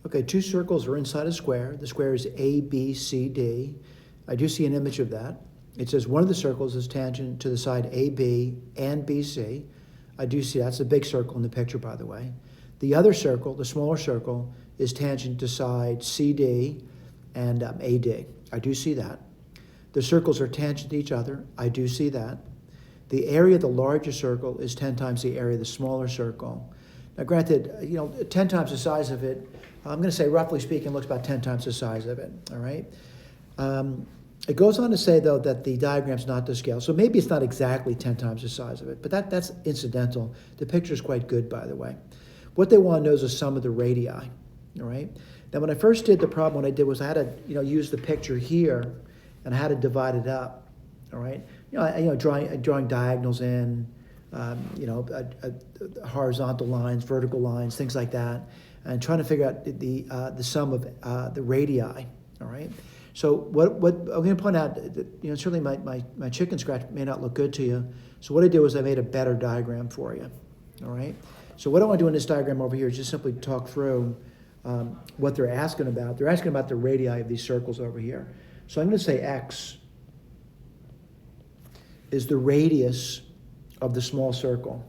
Okay, two circles are inside a square. The square is A, B, C, D. I do see an image of that. It says one of the circles is tangent to the side AB and BC. I do see that's a big circle in the picture, by the way. The other circle, the smaller circle, is tangent to side CD and AD. I do see that. The circles are tangent to each other. I do see that. The area of the larger circle is 10 times the area of the smaller circle. Now, granted, 10 times the size of it, I'm going to say, roughly speaking, looks about 10 times the size of it, all right? It goes on to say, though, that the diagram's not to scale. So maybe it's not exactly 10 times the size of it, but that's incidental. The picture's quite good, by the way. What they want to know is the sum of the radii, all right? Now, when I first did the problem, what I did was I had to, use the picture here, and I had to divide it up, all right? Drawing diagonals in, horizontal lines, vertical lines, things like that, and trying to figure out the sum of the radii, all right? So what I'm going to point out, certainly my chicken scratch may not look good to you. So what I did was I made a better diagram for you, all right? So what I want to do in this diagram over here is just simply talk through what they're asking about. They're asking about the radii of these circles over here. So I'm going to say X is the radius of the small circle.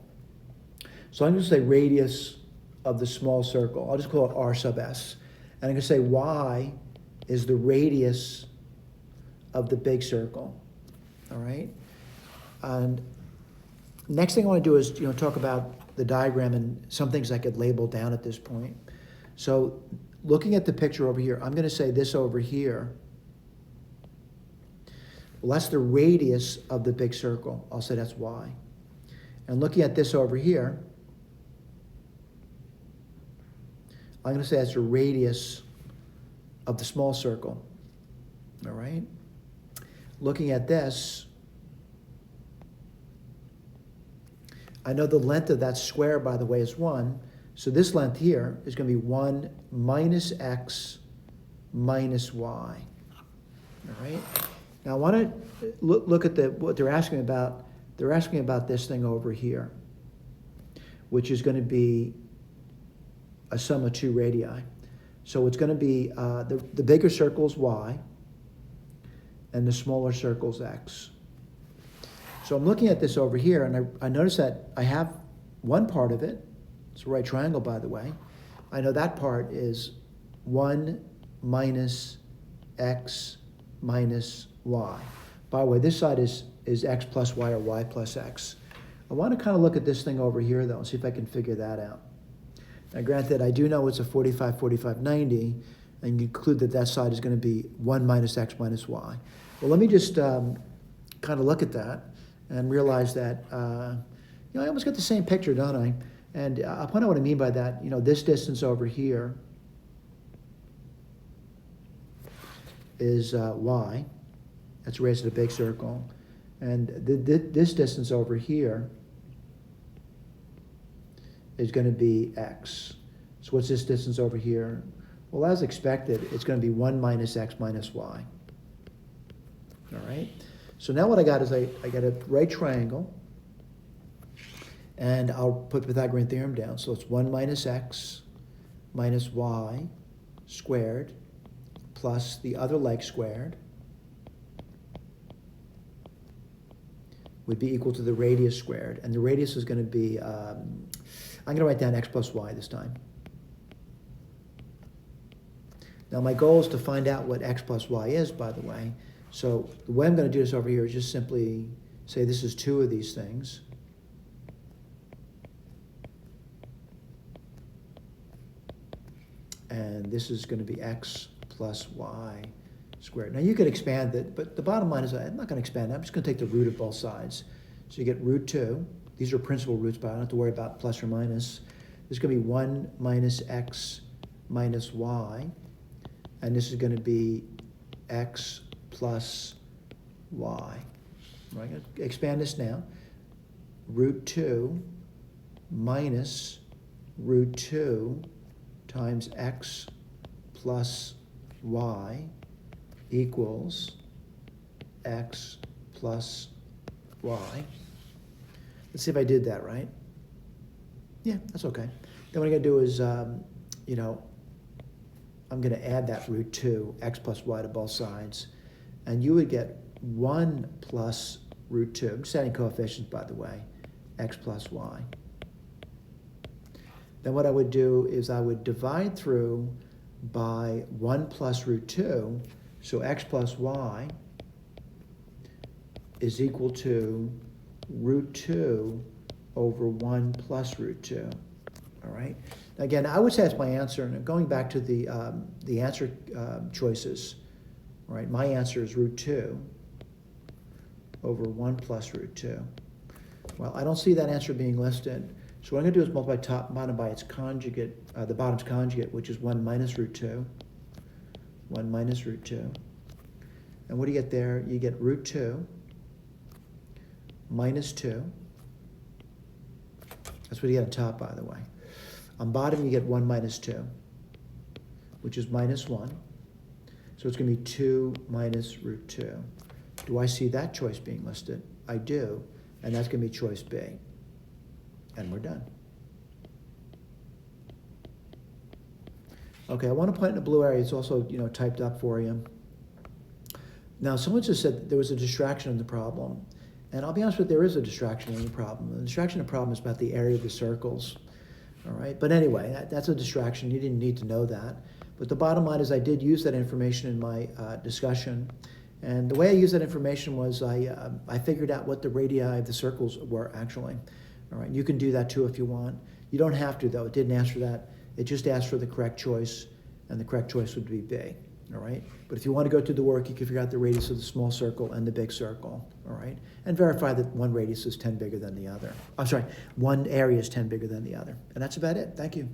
So I'm going to say radius of the small circle. I'll just call it R sub S. And I'm going to say Y is the radius of the big circle, all right? And next thing I want to do is, talk about the diagram and some things I could label down at this point. So looking at the picture over here, I'm going to say this over here. Well, that's the radius of the big circle. I'll say that's Y. And looking at this over here, I'm going to say that's the radius of the small circle, all right? Looking at this, I know the length of that square, by the way, is 1. So this length here is going to be 1 minus X minus Y, all right? Now I want to look at what they're asking about. They're asking about this thing over here, which is going to be a sum of 2 radii. So it's going to be the bigger circle is Y, and the smaller circle is X. So I'm looking at this over here, and I notice that I have one part of it. It's a right triangle, by the way. I know that part is 1 minus X minus Y. By the way, this side is X plus Y or Y plus X. I want to kind of look at this thing over here, though, and see if I can figure that out. Now, granted, I do know it's a 45, 45, 90, and you conclude that that side is going to be 1 minus X minus Y. Well, let me just kind of look at that and realize that, I almost got the same picture, don't I? And I'll point out what I mean by that. This distance over here is Y. That's the radius of the big circle. And this distance over here is going to be X. So what's this distance over here? Well, as expected, it's going to be 1 minus X minus Y. All right? So now what I got is I got a right triangle, and I'll put the Pythagorean theorem down. So it's 1 minus X minus Y squared plus the other leg squared would be equal to the radius squared. And the radius is going to be, I'm going to write down X plus Y this time. Now my goal is to find out what X plus Y is, by the way. So the way I'm going to do this over here is just simply say this is 2 of these things. And this is going to be X plus Y squared. Now you could expand it, but the bottom line is I'm not going to expand it. I'm just going to take the root of both sides. So you get root 2. These are principal roots, but I don't have to worry about plus or minus. This is going to be 1 minus X minus Y. And this is going to be X plus Y. I'm going to expand this now. Root 2 minus root 2 times X plus Y equals X plus Y. Let's see if I did that right. Yeah, that's okay. Then what I'm going to do is, I'm gonna add that root 2, x plus y to both sides, and you would get 1 plus root 2, I'm just adding coefficients by the way, x plus y. Then what I would do is I would divide through by 1 plus root 2, so x plus y is equal to root 2 over 1 plus root 2, all right? Again, I would say that's my answer, and going back to the answer choices, all right, my answer is root 2 over 1 plus root 2. Well, I don't see that answer being listed, so what I'm going to do is multiply top and bottom by its conjugate, the bottom's conjugate, which is 1 minus root 2, 1 minus root 2. And what do you get there? You get root 2 minus 2. That's what you get on top, by the way. On bottom, you get 1 minus 2, which is minus 1. So it's going to be 2 minus root 2. Do I see that choice being listed? I do, and that's going to be choice B. And we're done. Okay, I want to point in the blue area. It's also, typed up for you. Now, someone just said there was a distraction in the problem. And I'll be honest with you, there is a distraction in the problem. The distraction in the problem is about the area of the circles. All right, but anyway, that's a distraction. You didn't need to know that. But the bottom line is I did use that information in my discussion. And the way I used that information was I figured out what the radii of the circles were actually. All right, you can do that too if you want. You don't have to though, it didn't ask for that. It just asked for the correct choice, and the correct choice would be B, all right? But if you want to go through the work, you can figure out the radius of the small circle and the big circle, all right? And verify that one radius is 10 bigger than the other. I'm sorry, one area is 10 bigger than the other. And that's about it, thank you.